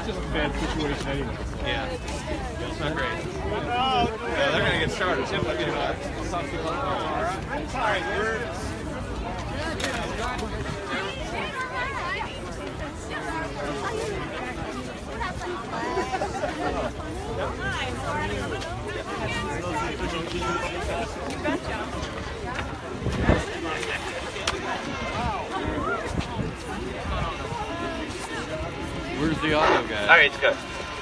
just a bad situation anyway. Yeah, it's not great. Yeah, they're gonna get started. All right, Where's the auto guy? All right, it's good.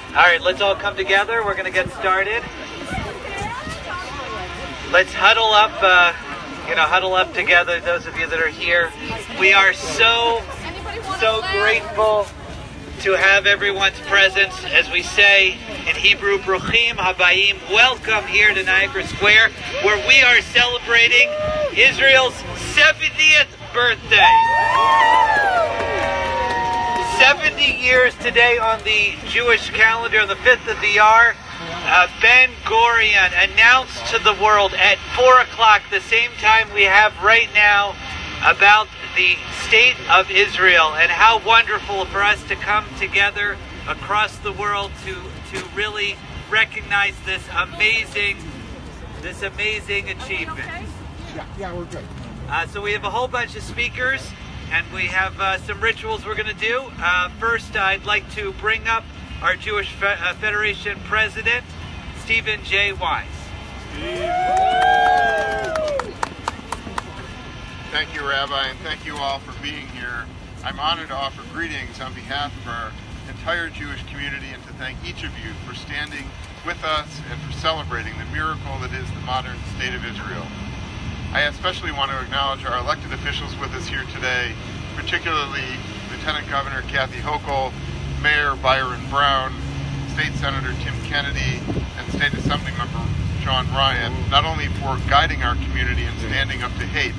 All right, let's all come together. We're going to get started. Let's huddle up, huddle up together, those of you that are here. We are so grateful to have everyone's presence. As we say in Hebrew, Bruchim Habayim, welcome here to Niagara Square, where we are celebrating Israel's 70th birthday. 70 years today on the Jewish calendar, on the 5th of Iyar, Ben Gurion announced to the world at 4 o'clock, the same time we have right now, about the state of Israel, and how wonderful for us to come together across the world to really recognize this amazing achievement. Yeah, we're good. So we have a whole bunch of speakers, and we have some rituals we're going to do. First, I'd like to bring up our Jewish Federation President, Stephen J. Wise. Thank you, Rabbi, and thank you all for being here. I'm honored to offer greetings on behalf of our entire Jewish community and to thank each of you for standing with us and for celebrating the miracle that is the modern state of Israel. I especially want to acknowledge our elected officials with us here today, particularly Lieutenant Governor Kathy Hochul, Mayor Byron Brown, State Senator Tim Kennedy, and State Assembly Member John Ryan, not only for guiding our community and standing up to hate,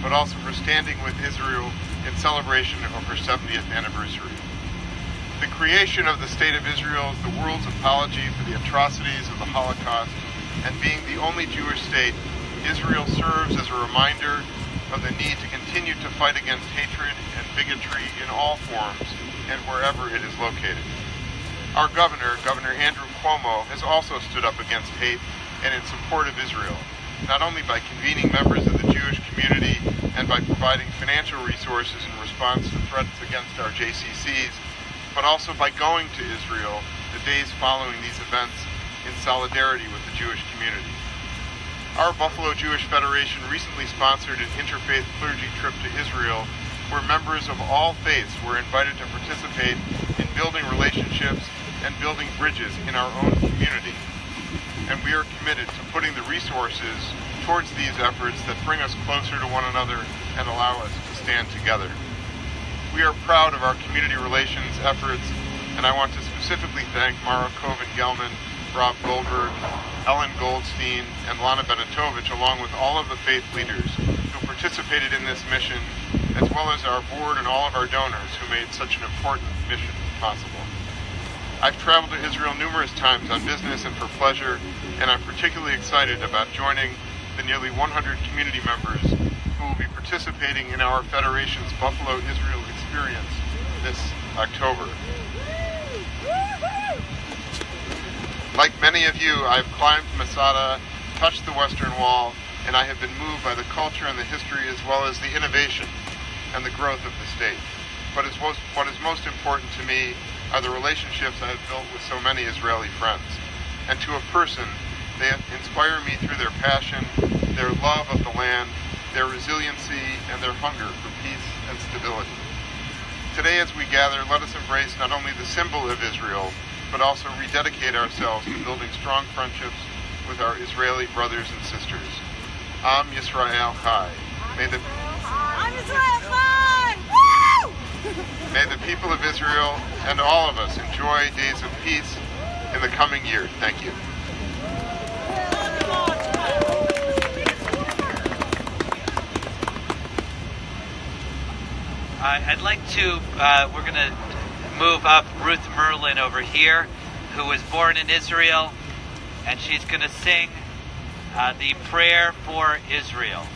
but also for standing with Israel in celebration of her 70th anniversary. The creation of the State of Israel is the world's apology for the atrocities of the Holocaust, and being the only Jewish state, Israel serves as a reminder of the need to continue to fight against hatred and bigotry in all forms and wherever it is located. Our Governor Andrew Cuomo, has also stood up against hate and in support of Israel, not only by convening members of the Jewish community and by providing financial resources in response to threats against our JCCs, but also by going to Israel the days following these events in solidarity with the Jewish community. Our Buffalo Jewish Federation recently sponsored an interfaith clergy trip to Israel, where members of all faiths were invited to participate in building relationships and building bridges in our own community. And we are committed to putting the resources towards these efforts that bring us closer to one another and allow us to stand together. We are proud of our community relations efforts, and I want to specifically thank Mara Coven-Gelman, Rob Goldberg, Ellen Goldstein, and Lana Benetovich, along with all of the faith leaders who participated in this mission, as well as our board and all of our donors who made such an important mission possible. I've traveled to Israel numerous times on business and for pleasure, and I'm particularly excited about joining the nearly 100 community members who will be participating in our Federation's Buffalo Israel Experience this October. Like many of you, I've climbed Masada, touched the Western Wall, and I have been moved by the culture and the history as well as the innovation and the growth of the state. But what is most important to me are the relationships I have built with so many Israeli friends. And to a person, they inspire me through their passion, their love of the land, their resiliency, and their hunger for peace and stability. Today as we gather, let us embrace not only the symbol of Israel, but also rededicate ourselves to building strong friendships with our Israeli brothers and sisters. Am Yisrael Chai. May the people of Israel and all of us enjoy days of peace in the coming year. Thank you. I'd like to, we're going to move up Ruth Merlin over here, who was born in Israel, and she's going to sing the prayer for Israel.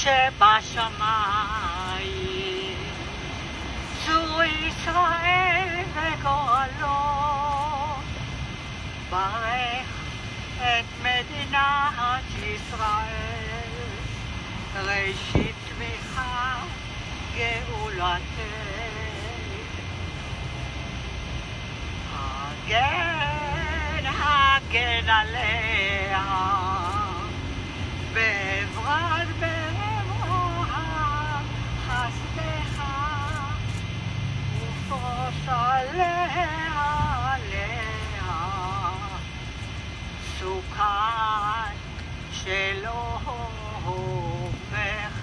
שבשמיים, צור ישראל וגואלו, ברך את מדינת ישראל, ראשית צמיחה גאולתנו. הגן, הגן עליה, בעברת בעברה, חסדך, ופרוס עליה, עליה, סוכת שלא הופך,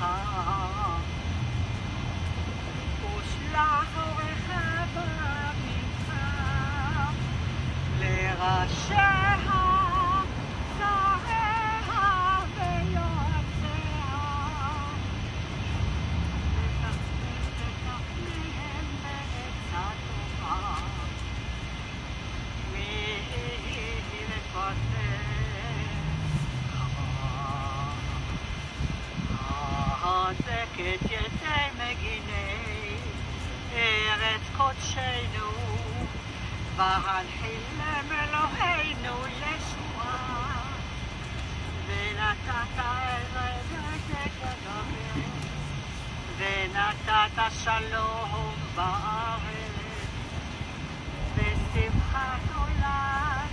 ושלח אורך במנחה, לראשיה, שריה ויועציה, ותכניהם בעצה טובה, חזקת יצא מגיני ארץ קודשנו, והנחילם אלוהינו ישועה, ונתת עזר ותגבר, ונתת שלום בארץ, ושמחת עולם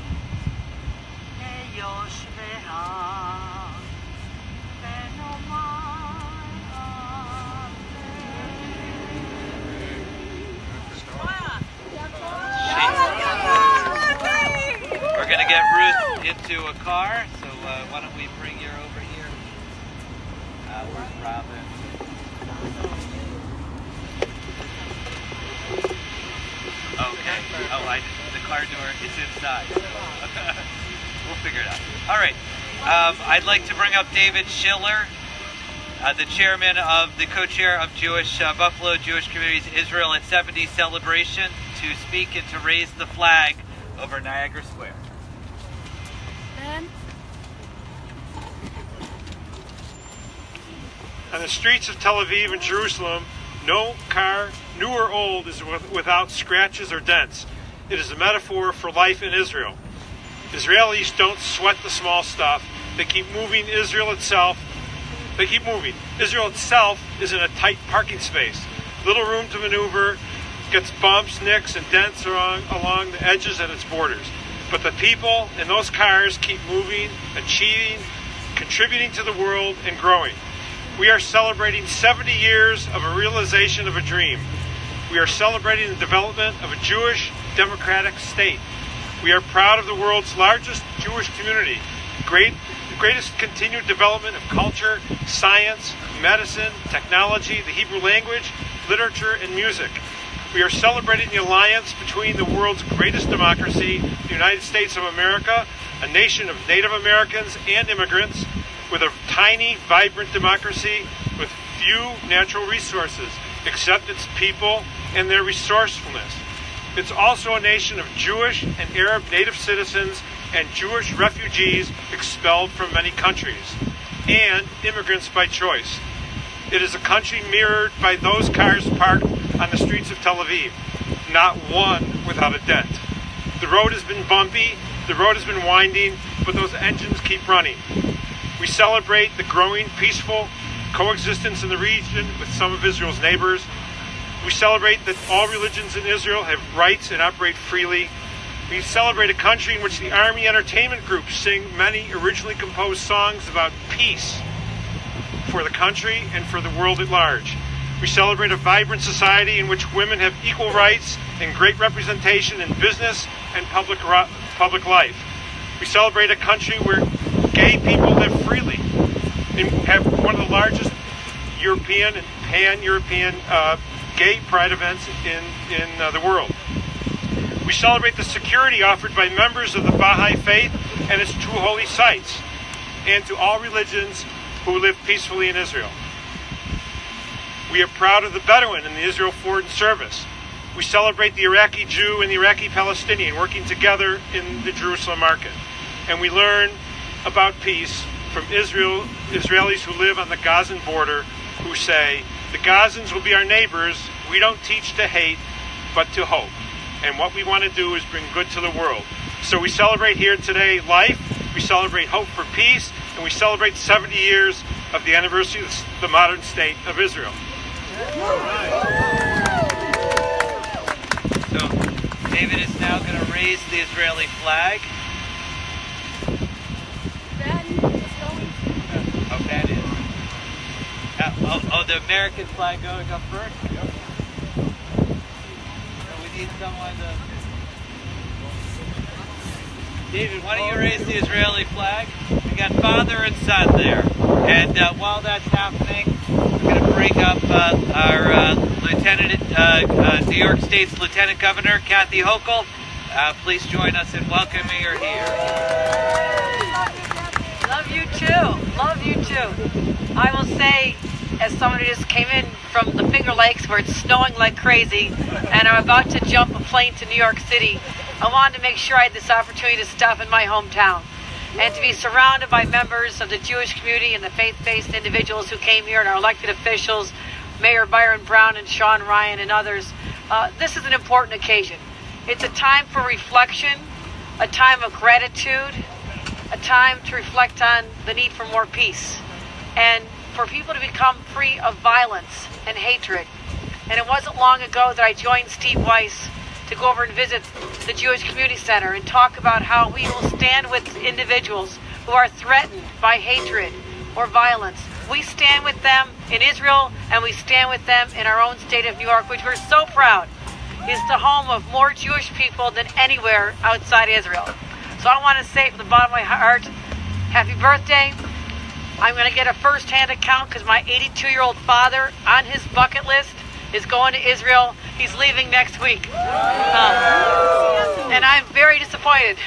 ליושביה, ונאמר We're going to get Ruth into a car, so why don't we bring her over here? Where's Robin? Okay. Oh, the car door is inside. So we'll figure it out. All right. I'd like to bring up David Schiller, the chairman of the co-chair of Buffalo Jewish Community's Israel at 70 celebration, to speak and to raise the flag over Niagara Square. On the streets of Tel Aviv and Jerusalem, no car, new or old, is without scratches or dents. It is a metaphor for life in Israel. Israelis don't sweat the small stuff. They keep moving. Israel itself is in a tight parking space. Little room to maneuver, gets bumps, nicks, and dents along the edges and its borders. But the people in those cars keep moving, achieving, contributing to the world, and growing. We are celebrating 70 years of a realization of a dream. We are celebrating the development of a Jewish democratic state. We are proud of the world's largest Jewish community, the greatest continued development of culture, science, medicine, technology, the Hebrew language, literature, and music. We are celebrating the alliance between the world's greatest democracy, the United States of America, a nation of Native Americans and immigrants, with a tiny, vibrant democracy with few natural resources, except its people and their resourcefulness. It's also a nation of Jewish and Arab native citizens and Jewish refugees expelled from many countries, and immigrants by choice. It is a country mirrored by those cars parked on the streets of Tel Aviv, not one without a dent. The road has been bumpy, the road has been winding, but those engines keep running. We celebrate the growing peaceful coexistence in the region with some of Israel's neighbors. We celebrate that all religions in Israel have rights and operate freely. We celebrate a country in which the Army entertainment groups sing many originally composed songs about peace for the country and for the world at large. We celebrate a vibrant society in which women have equal rights and great representation in business and public life. We celebrate a country where gay people live freely and have one of the largest European and pan-European gay pride events in the world. We celebrate the security offered by members of the Baha'i faith and its two holy sites, and to all religions who live peacefully in Israel. We are proud of the Bedouin in the Israel Foreign Service. We celebrate the Iraqi Jew and the Iraqi Palestinian working together in the Jerusalem market. And we learn about peace from Israelis who live on the Gazan border, who say, the Gazans will be our neighbors. We don't teach to hate, but to hope. And what we want to do is bring good to the world. So we celebrate here today life, we celebrate hope for peace, and we celebrate 70 years of the anniversary of the modern state of Israel. So David is now going to raise the Israeli flag. Oh, that is. The American flag going up first? Yep. So we need someone to... David, why don't you raise the Israeli flag? We got father and son there. And while that's happening, we're going to bring up our New York State's Lieutenant Governor, Kathy Hochul. Please join us in welcoming her here. Love you too. Love you too. I will say, as someone who just came in from the Finger Lakes where it's snowing like crazy, and I'm about to jump a plane to New York City, I wanted to make sure I had this opportunity to stop in my hometown and to be surrounded by members of the Jewish community and the faith-based individuals who came here and our elected officials, Mayor Byron Brown and Sean Ryan and others. This is an important occasion. It's a time for reflection, a time of gratitude, a time to reflect on the need for more peace, and for people to become free of violence and hatred. And it wasn't long ago that I joined Steve Weiss to go over and visit the Jewish Community Center and talk about how we will stand with individuals who are threatened by hatred or violence. We stand with them in Israel, and we stand with them in our own state of New York, which we're so proud is the home of more Jewish people than anywhere outside Israel. So I want to say from the bottom of my heart, happy birthday. I'm going to get a first-hand account because my 82-year-old father on his bucket list is going to Israel. He's leaving next week. And I'm very disappointed.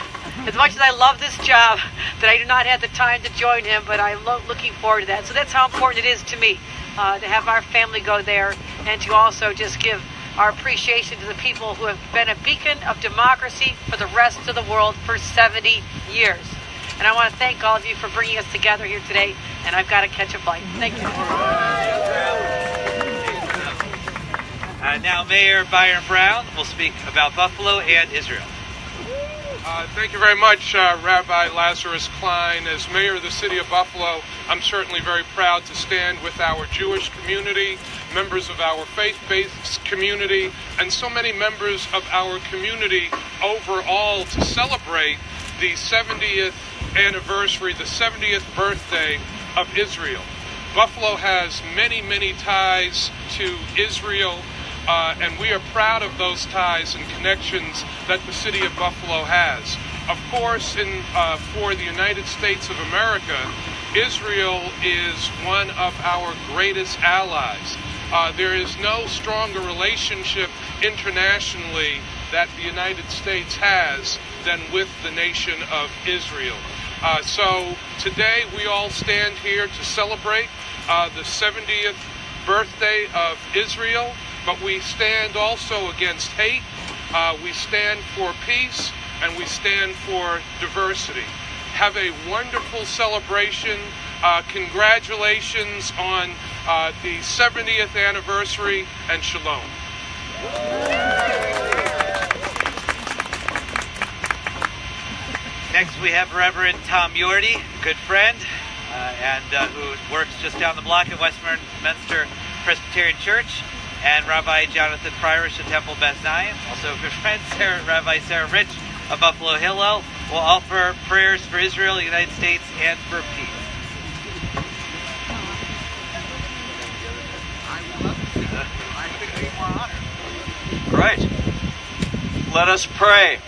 As much as I love this job, that I do not have the time to join him, but I'm looking forward to that. So that's how important it is to me to have our family go there and to also just give our appreciation to the people who have been a beacon of democracy for the rest of the world for 70 years. And I want to thank all of you for bringing us together here today, and I've got to catch a flight. Thank you. Now Mayor Byron Brown will speak about Buffalo and Israel. Thank you very much, Rabbi Lazarus Klein. As mayor of the city of Buffalo, I'm certainly very proud to stand with our Jewish community, members of our faith-based community, and so many members of our community overall to celebrate the 70th anniversary, the 70th birthday of Israel. Buffalo has many, many ties to Israel, and we are proud of those ties and connections that the city of Buffalo has. Of course, for the United States of America, Israel is one of our greatest allies. There is no stronger relationship internationally that the United States has than with the nation of Israel. So today we all stand here to celebrate the 70th birthday of Israel, but we stand also against hate, we stand for peace, and we stand for diversity. Have a wonderful celebration. Congratulations on the 70th anniversary, and Shalom. Next we have Reverend Tom Yorty, good friend, and who works just down the block at Westminster Presbyterian Church, and Rabbi Jonathan Fryrish at Temple Beth Zion, also a good friend, Rabbi Sarah Rich of Buffalo Hillel, will offer prayers for Israel, the United States, and for peace. Right. Let us pray.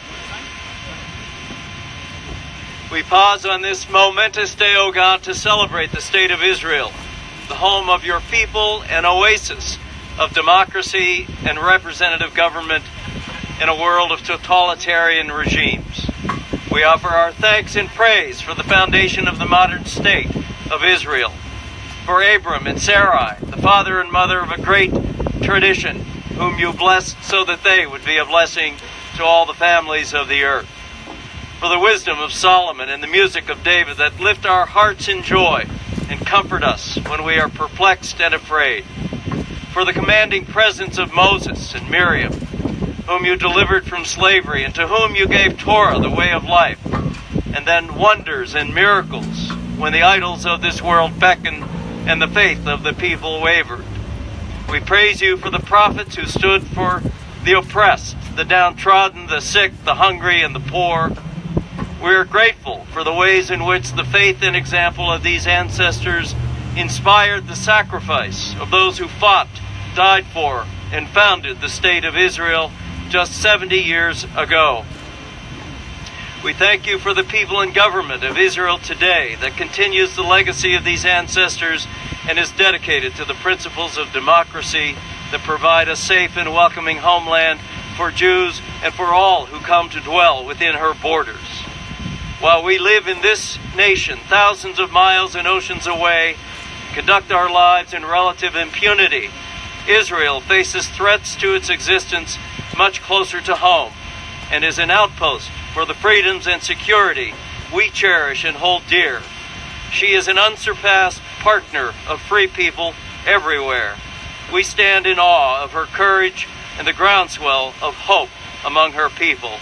We pause on this momentous day, O God, to celebrate the state of Israel, the home of your people, an oasis of democracy and representative government in a world of totalitarian regimes. We offer our thanks and praise for the foundation of the modern state of Israel, for Abram and Sarai, the father and mother of a great tradition, whom you blessed so that they would be a blessing to all the families of the earth. for the wisdom of Solomon and the music of David that lift our hearts in joy and comfort us when we are perplexed and afraid. For the commanding presence of Moses and Miriam, whom you delivered from slavery and to whom you gave Torah, the way of life, and then wonders and miracles when the idols of this world beckoned and the faith of the people wavered. We praise you for the prophets who stood for the oppressed, the downtrodden, the sick, the hungry, and the poor. We are grateful for the ways in which the faith and example of these ancestors inspired the sacrifice of those who fought, died for, and founded the state of Israel just 70 years ago. We thank you for the people and government of Israel today that continues the legacy of these ancestors and is dedicated to the principles of democracy that provide a safe and welcoming homeland for Jews and for all who come to dwell within her borders. While we live in this nation thousands of miles and oceans away, conduct our lives in relative impunity, Israel faces threats to its existence much closer to home and is an outpost for the freedoms and security we cherish and hold dear. She is an unsurpassed partner of free people everywhere. We stand in awe of her courage and the groundswell of hope among her people.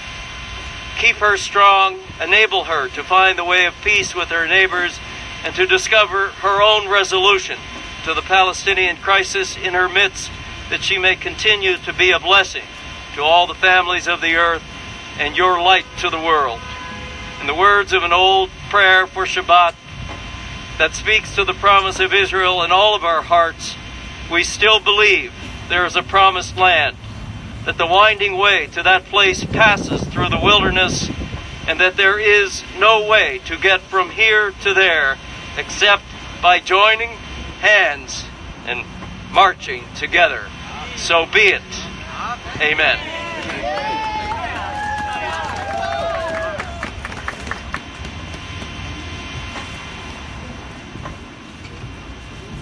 Keep her strong, enable her to find the way of peace with her neighbors and to discover her own resolution to the Palestinian crisis in her midst, that she may continue to be a blessing to all the families of the earth and your light to the world. In the words of an old prayer for Shabbat that speaks to the promise of Israel in all of our hearts, we still believe there is a promised land, that the winding way to that place passes through the wilderness, and that there is no way to get from here to there except by joining hands and marching together. So be it. Amen.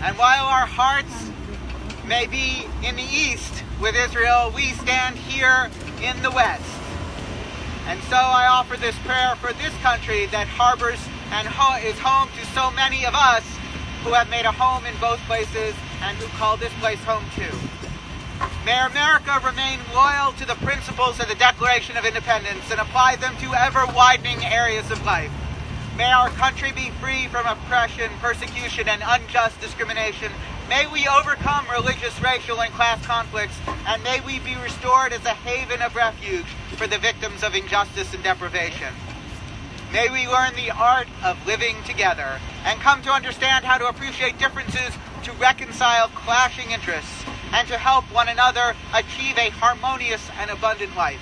And while our hearts may be in the east with Israel, we stand here in the west. And so I offer this prayer for this country that harbors and is home to so many of us who have made a home in both places and who call this place home too. May America remain loyal to the principles of the Declaration of Independence and apply them to ever-widening areas of life. May our country be free from oppression, persecution, and unjust discrimination. May we overcome religious, racial, and class conflicts, and may we be restored as a haven of refuge for the victims of injustice and deprivation. May we learn the art of living together and come to understand how to appreciate differences, to reconcile clashing interests, and to help one another achieve a harmonious and abundant life.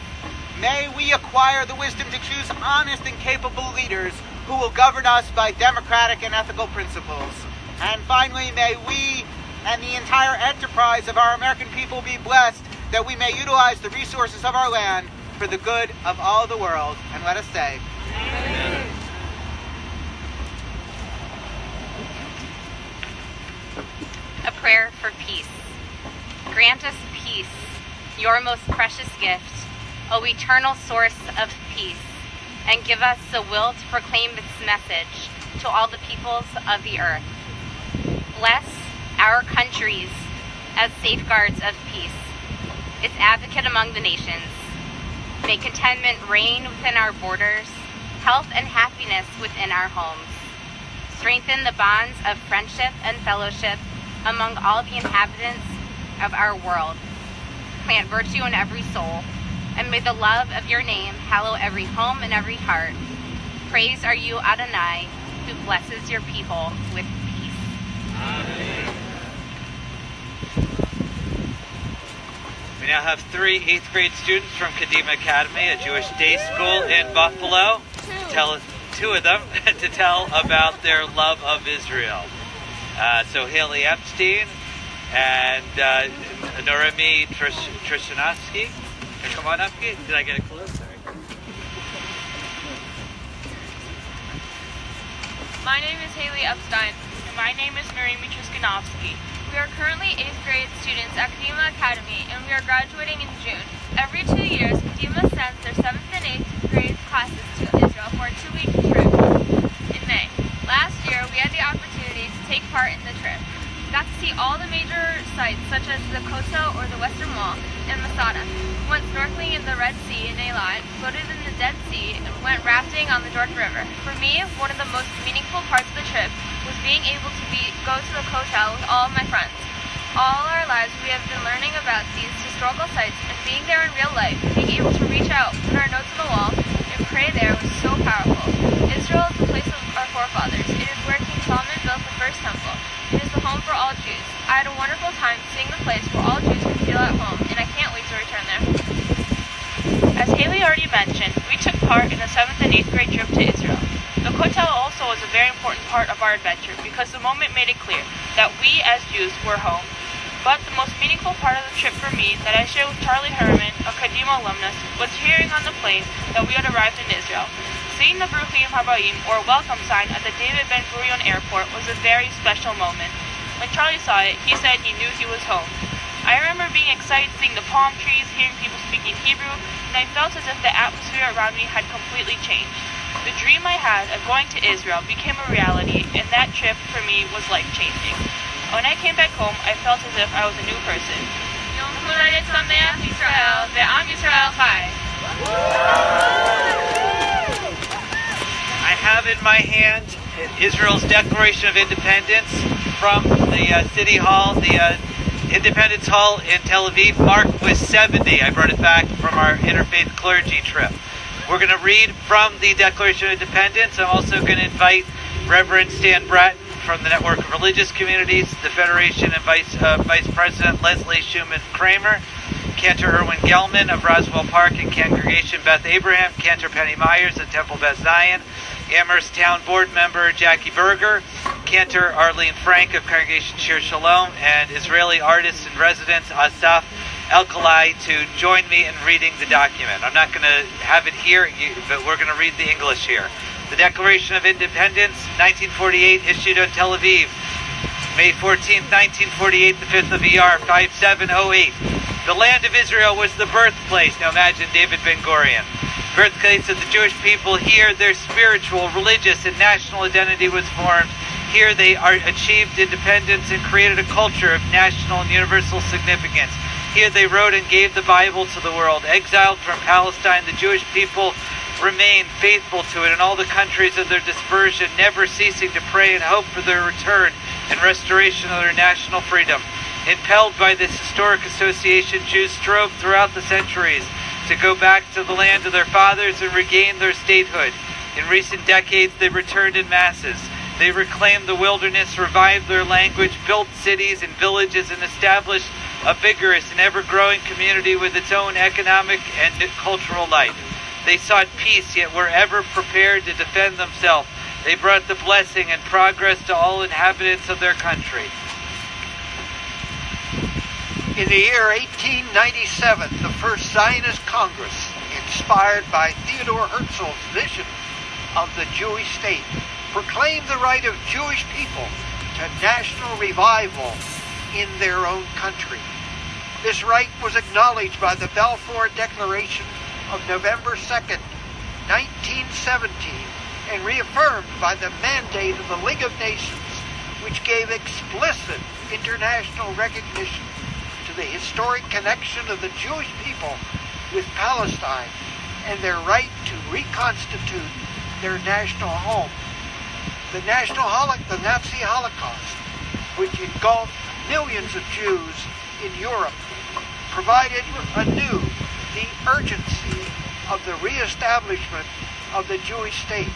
May we acquire the wisdom to choose honest and capable leaders who will govern us by democratic and ethical principles. And finally, may we and the entire enterprise of our American people be blessed that we may utilize the resources of our land for the good of all the world. And let us say, Amen. A prayer for peace. Grant us peace, your most precious gift, O eternal source of peace, and give us the will to proclaim its message to all the peoples of the earth. Bless our countries as safeguards of peace, its advocate among the nations. May contentment reign within our borders, health and happiness within our homes. Strengthen the bonds of friendship and fellowship among all the inhabitants of our world. Plant virtue in every soul, and may the love of your name hallow every home and every heart. Praise are you, Adonai, who blesses your people with peace. Amen. We now have 3 8th grade students from Kadima Academy, a Jewish day school in Buffalo, two of them, to tell about their love of Israel. So Haley Epstein and Noremi Trishanovsky. Come on up, Did I get a clue? Sorry. My name is Haley Epstein. And my name is Noremi Trishanovsky. We are currently 8th grade students at Kadima Academy, and we are graduating in June. Every 2 years, Kadima sends their 7th and 8th grade classes to Israel for a 2-week trip in May. Last year, we had the opportunity to take part in the trip. We got to see all the major sites, such as the Kotel or the Western Wall and Masada. We went snorkeling in the Red Sea in Eilat, floated in the Dead Sea, and went rafting on the Jordan River. For me, one of the most meaningful parts of the trip was being able to go to the Kotel with all of my friends. All our lives, we have been learning about these historical sites, and being there in real life, being able to reach out, put our notes on the wall, and pray there was so powerful. Israel is the place of our forefathers. It is where King Solomon built the first temple. It is the home for all Jews. I had a wonderful time seeing the place where all Jews can feel at home, and I can't wait to return there. As Haley already mentioned, we took part in the 7th and 8th grade trip to Israel. The Kotel also was a very important part of our adventure because the moment made it clear that we as Jews were home. But the most meaningful part of the trip for me that I shared with Charlie Herman, a Kadima alumnus, was hearing on the plane that we had arrived in Israel. Seeing the Bruchim Habayim, or welcome sign, at the David Ben-Gurion airport was a very special moment. When Charlie saw it, he said he knew he was home. I remember being excited seeing the palm trees, hearing people speaking Hebrew, and I felt as if the atmosphere around me had completely changed. The dream I had of going to Israel became a reality, and that trip for me was life-changing. When I came back home, I felt as if I was a new person. Yom Huladet Sameach Yisrael, Ve'am Yisrael Chai. I have in my hand Israel's Declaration of Independence from the City Hall, the Independence Hall in Tel Aviv, marked with 70. I brought it back from our interfaith clergy trip. We're going to read from the Declaration of Independence. I'm also going to invite Reverend Stan Bratton from the Network of Religious Communities, the Federation, and Vice President Leslie Schumann Kramer, Cantor Erwin Gelman of Roswell Park and Congregation Beth Abraham, Cantor Penny Myers of Temple Beth Zion, Amherst Town Board Member Jackie Berger, Cantor Arlene Frank of Congregation Shir Shalom, and Israeli artist in residence Asaf El-Khalai to join me in reading the document. I'm not going to have it here, but we're going to read the English here. The Declaration of Independence, 1948, issued on Tel Aviv, May 14, 1948, the 5th of Iyar, 5708. The land of Israel was the birthplace. Now imagine David Ben-Gurion. Birthplace of the Jewish people. Here their spiritual, religious, and national identity was formed. Here they achieved independence and created a culture of national and universal significance. Here they wrote and gave the Bible to the world. Exiled from Palestine, the Jewish people remained faithful to it in all the countries of their dispersion, never ceasing to pray and hope for their return and restoration of their national freedom. Impelled by this historic association, Jews strove throughout the centuries to go back to the land of their fathers and regain their statehood. In recent decades, they returned in masses. They reclaimed the wilderness, revived their language, built cities and villages, and established a vigorous and ever-growing community with its own economic and cultural life. They sought peace, yet were ever prepared to defend themselves. They brought the blessing and progress to all inhabitants of their country. In the year 1897, the first Zionist Congress, inspired by Theodor Herzl's vision of the Jewish state, proclaimed the right of Jewish people to national revival in their own country. This right was acknowledged by the Balfour Declaration of November 2nd, 1917, and reaffirmed by the mandate of the League of Nations, which gave explicit international recognition to the historic connection of the Jewish people with Palestine and their right to reconstitute their national home. The Nazi Holocaust, which engulfed millions of Jews in Europe, provided anew the urgency of the reestablishment of the Jewish state,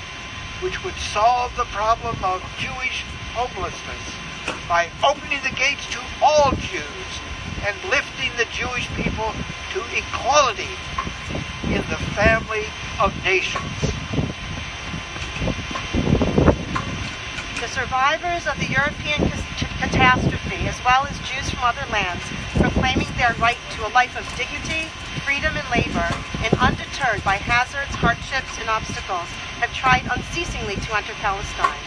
which would solve the problem of Jewish homelessness by opening the gates to all Jews and lifting the Jewish people to equality in the family of nations. The survivors of the European catastrophe, as well as Jews from other lands, proclaiming their right to a life of dignity, freedom, and labor, and undeterred by hazards, hardships, and obstacles, have tried unceasingly to enter Palestine.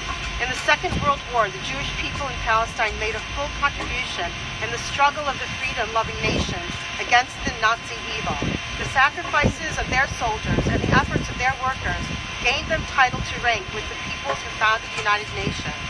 In the Second World War, the Jewish people in Palestine made a full contribution in the struggle of the freedom-loving nations against the Nazi evil. The sacrifices of their soldiers and the efforts of their workers gained them title to rank with the peoples who founded the United Nations.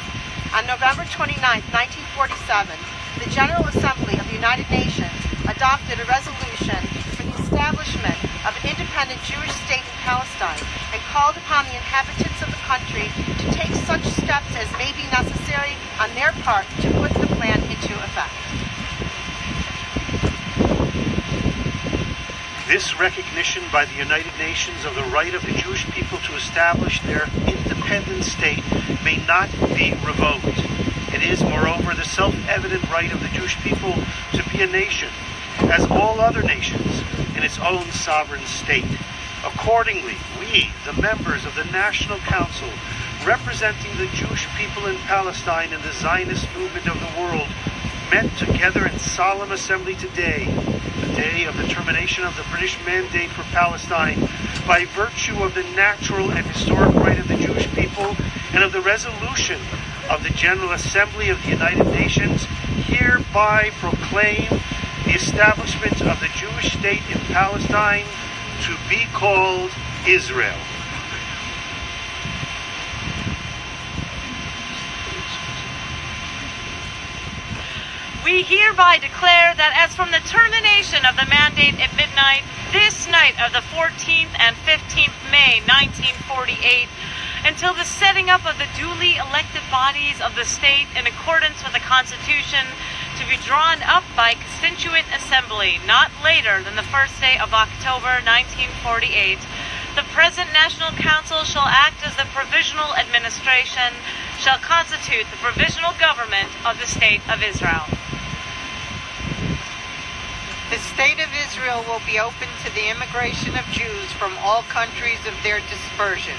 On November 29, 1947, the General Assembly of the United Nations adopted a resolution for the establishment of an independent Jewish state in Palestine and called upon the inhabitants of the country to take such steps as may be necessary on their part to put the plan into effect. This recognition by the United Nations of the right of the Jewish people to establish their independent state may not be revoked. It is, moreover, the self-evident right of the Jewish people to be a nation, as all other nations, in its own sovereign state. Accordingly, we, the members of the National Council, representing the Jewish people in Palestine and the Zionist movement of the world, met together in solemn assembly today, the day of the termination of the British mandate for Palestine, by virtue of the natural and historic right of the Jewish people and of the resolution of the General Assembly of the United Nations, hereby proclaim the establishment of the Jewish state in Palestine to be called Israel. We hereby declare that as from the termination of the mandate at midnight, this night of the 14th and 15th May 1948, until the setting up of the duly elected bodies of the state in accordance with the Constitution, to be drawn up by constituent assembly not later than the first day of October 1948, the present National Council shall act as the provisional administration, shall constitute the provisional government of the State of Israel. The State of Israel will be open to the immigration of Jews from all countries of their dispersion,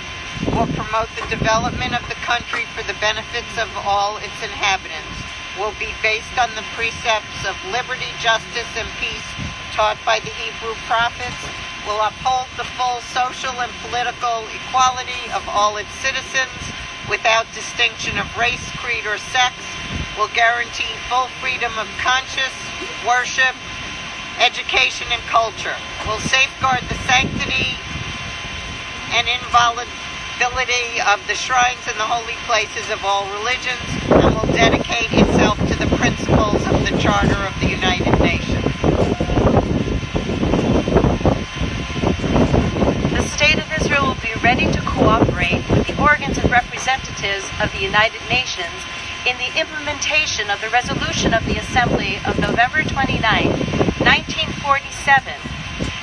will promote the development of the country for the benefits of all its inhabitants, will be based on the precepts of liberty, justice, and peace taught by the Hebrew prophets, will uphold the full social and political equality of all its citizens without distinction of race, creed, or sex, will guarantee full freedom of conscience, worship, education, and culture, will safeguard the sanctity and inviolability of the shrines and the holy places of all religions, and will dedicate itself to the principles of the Charter of the United Nations. The State of Israel will be ready to cooperate with the organs and representatives of the United Nations in the implementation of the resolution of the Assembly of November 29, 1947,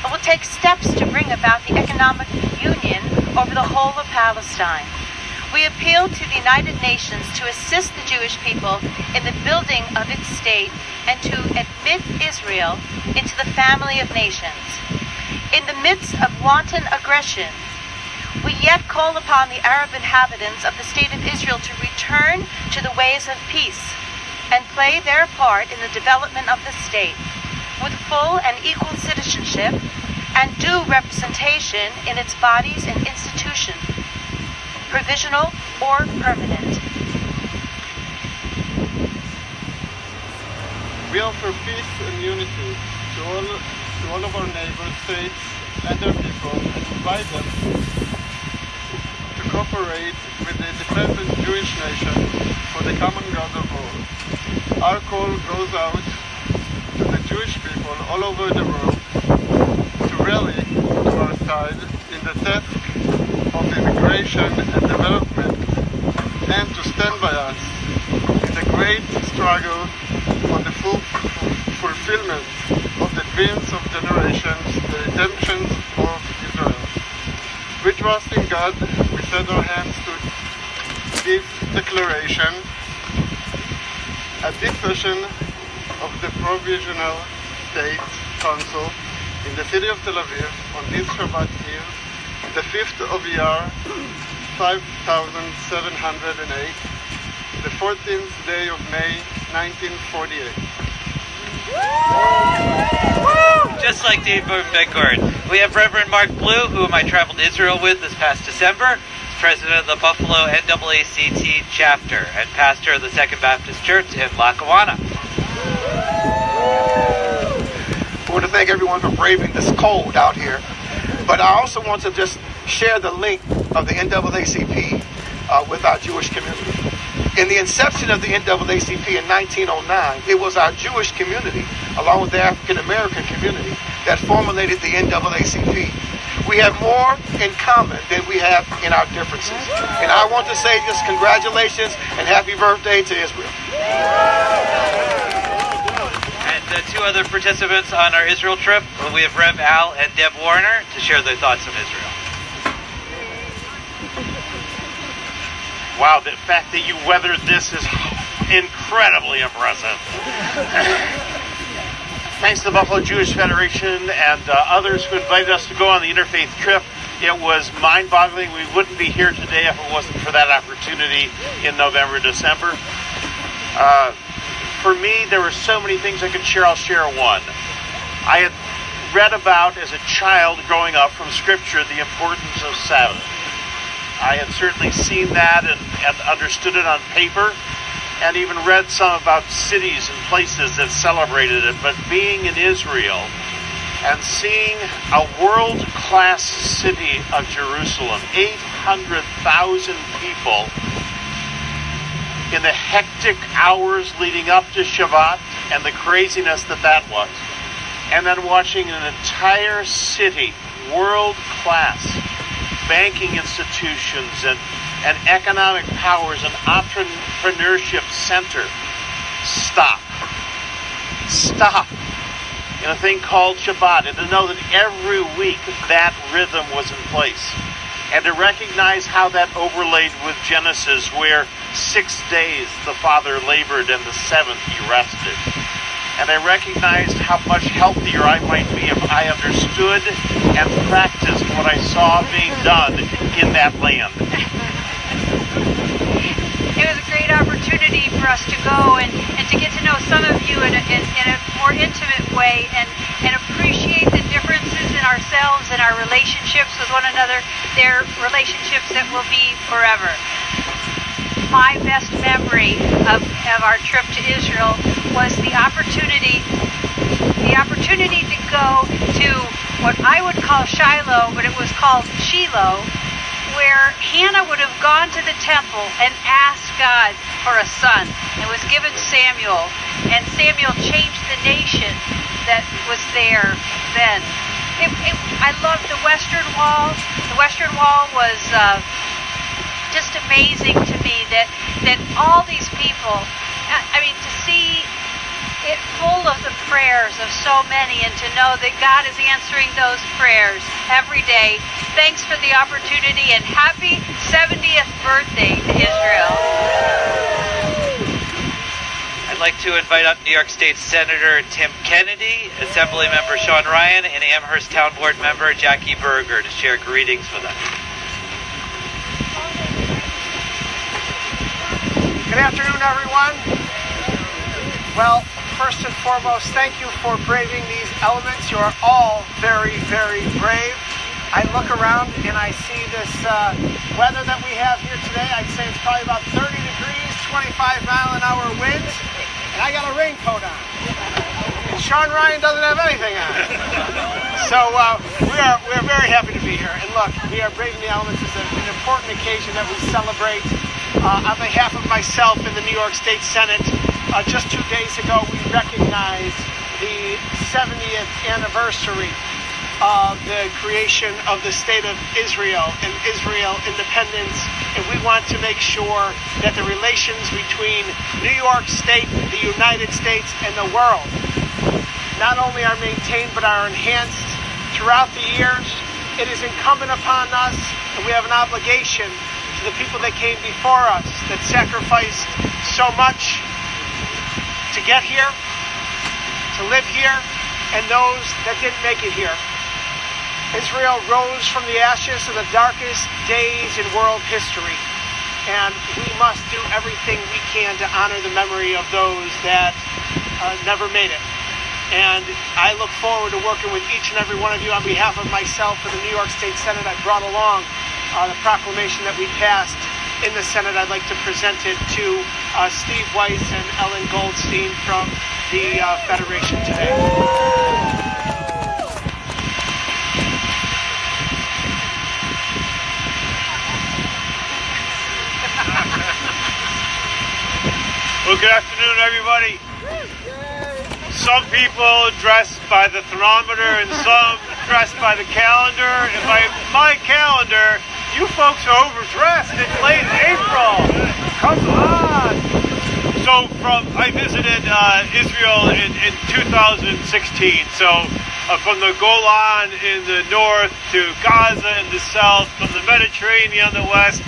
and will take steps to bring about the economic union over the whole of Palestine. We appeal to the United Nations to assist the Jewish people in the building of its state and to admit Israel into the family of nations. In the midst of wanton aggression, we yet call upon the Arab inhabitants of the State of Israel to return to the ways of peace and play their part in the development of the state with full and equal citizenship and due representation in its bodies and institutions, provisional or permanent. We offer peace and unity to all of our neighbor states and their people, and invite them to cooperate with the independent Jewish nation for the common God of all. Our call goes out to the Jewish people all over the world to rally to our side in the task of immigration and development, and to stand by us in the great struggle for the full fulfillment of the dreams of generations, the redemption of Israel. We trust in God. We set our hands to this declaration at this session of the Provisional State Council in the city of Tel Aviv on this Shabbat Eve, the 5th of Iyar, 5708, the 14th day of May, 1948. Just like David Ben-Gurion. We have Reverend Mark Blue, whom I traveled to Israel with this past December. president of the Buffalo NAACP chapter and pastor of the Second Baptist Church in Lackawanna. I want to thank everyone for braving this cold out here. But I also want to just share the link of the NAACP with our Jewish community. In the inception of the NAACP in 1909, it was our Jewish community, along with the African American community, that formulated the NAACP. We have more in common than we have in our differences. And I want to say just congratulations and happy birthday to Israel. And two other participants on our Israel trip, we have Rev Al and Deb Warner to share their thoughts on Israel. Wow, the fact that you weathered this is incredibly impressive. Thanks to the Buffalo Jewish Federation and others who invited us to go on the interfaith trip. It was mind-boggling. We wouldn't be here today if it wasn't for that opportunity in November, December. For me, there were so many things I could share. I'll share one. I had read about, as a child growing up from Scripture, the importance of Sabbath. I had certainly seen that and understood it on paper, and even read some about cities and places that celebrated it. But being in Israel and seeing a world-class city of Jerusalem, 800,000 people in the hectic hours leading up to Shabbat and the craziness that was, and then watching an entire city, world-class, banking institutions and economic powers and entrepreneurship center stop in a thing called Shabbat, and to know that every week that rhythm was in place, and to recognize how that overlaid with Genesis, where 6 days the Father labored and the seventh he rested. And I recognized how much healthier I might be if I understood and practiced what I saw being done in that land. It was a great opportunity for us to go and to get to know some of you in a more intimate way and appreciate the differences in ourselves and our relationships with one another. They're relationships that will be forever. My best memory of our trip to Israel was the opportunity to go to what I would call Shiloh, but it was called Shiloh, where Hannah would have gone to the temple and asked God for a son. It was given Samuel, and Samuel changed the nation that was there then. I loved the Western Wall. The Western Wall was just amazing to me that all these people, I mean, to see it full of the prayers of so many and to know that God is answering those prayers every day. Thanks for the opportunity and happy 70th birthday to Israel. I'd like to invite up New York State Senator Tim Kennedy, Assembly Member Sean Ryan, and Amherst Town Board Member Jackie Berger to share greetings with us. Good afternoon, everyone. Well, first and foremost, thank you for braving these elements. You are all very, very brave. I look around and I see this weather that we have here today. I'd say it's probably about 30 degrees, 25-mile-an-hour winds, and I got a raincoat on. And Sean Ryan doesn't have anything on. So we're very happy to be here. And look, we are braving the elements. It's an important occasion that we celebrate. On behalf of myself and the New York State Senate, just 2 days ago we recognized the 70th anniversary of the creation of the State of Israel and Israel independence, and we want to make sure that the relations between New York State, the United States, and the world not only are maintained but are enhanced throughout the years. It is incumbent upon us, and we have an obligation to the people that came before us, that sacrificed so much to get here, to live here, and those that didn't make it here. Israel rose from the ashes of the darkest days in world history, and we must do everything we can to honor the memory of those that never made it. And I look forward to working with each and every one of you on behalf of myself and the New York State Senate. I brought along the proclamation that we passed in the Senate. I'd like to present it to Steve Weiss and Ellen Goldstein from the Federation today. Well, good afternoon, everybody. Some people dressed by the thermometer and some dressed by the calendar. And by my calendar, you folks are overdressed. It's late April. Come on. So I visited Israel in 2016. So from the Golan in the north to Gaza in the south, from the Mediterranean on the west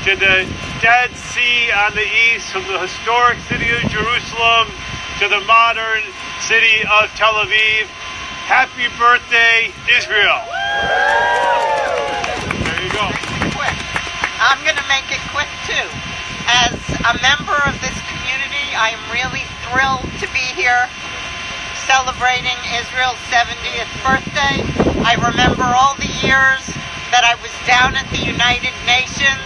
to the Dead Sea on the east, from the historic city of Jerusalem to the modern city of Tel Aviv. Happy birthday, Israel. There you go. Quick. I'm going to make it quick too. As a member of this community, I am really thrilled to be here celebrating Israel's 70th birthday. I remember all the years that I was down at the United Nations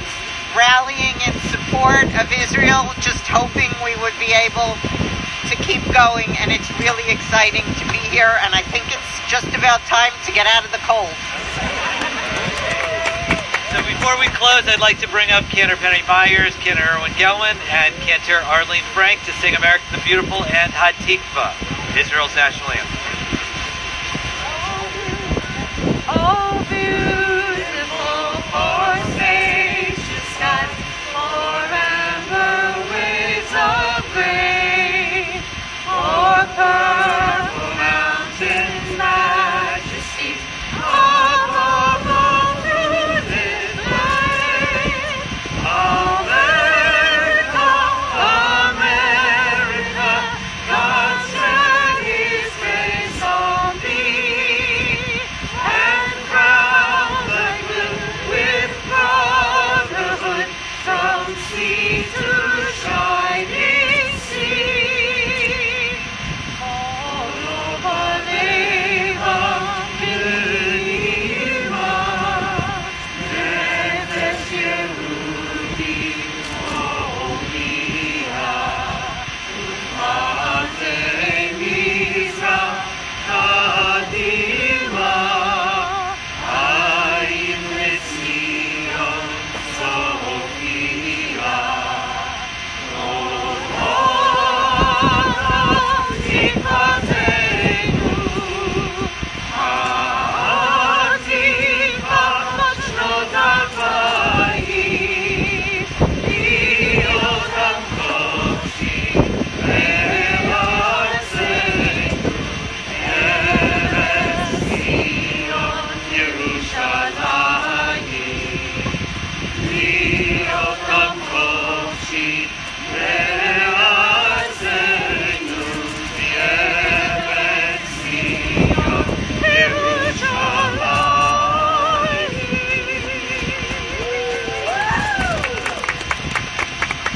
rallying in support of Israel, just hoping we would be able to keep going, and it's really exciting to be here, and I think it's just about time to get out of the cold. So before we close, I'd like to bring up Cantor Penny Myers, Cantor Erwin Gelman, and Cantor Arlene Frank to sing America the Beautiful and Hatikva, Israel's national anthem. Oh, beautiful, forsacious sky, forever waves of grain, o'er purple mountains, majesty, above all fruited plain. America, America, God set His face on thee, and crown thy blue with brotherhood from sea to shining sea. Follow Baleva, Belima, Nefesh Yehudi, Omiha, Umatei Mizrach, Kadima, Haim Letzion, Sophia.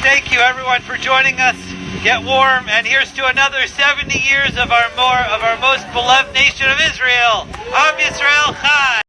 Thank you, everyone, for joining us. Get warm, and here's to another 70 years of our most beloved nation of Israel. Am Yisrael Chai.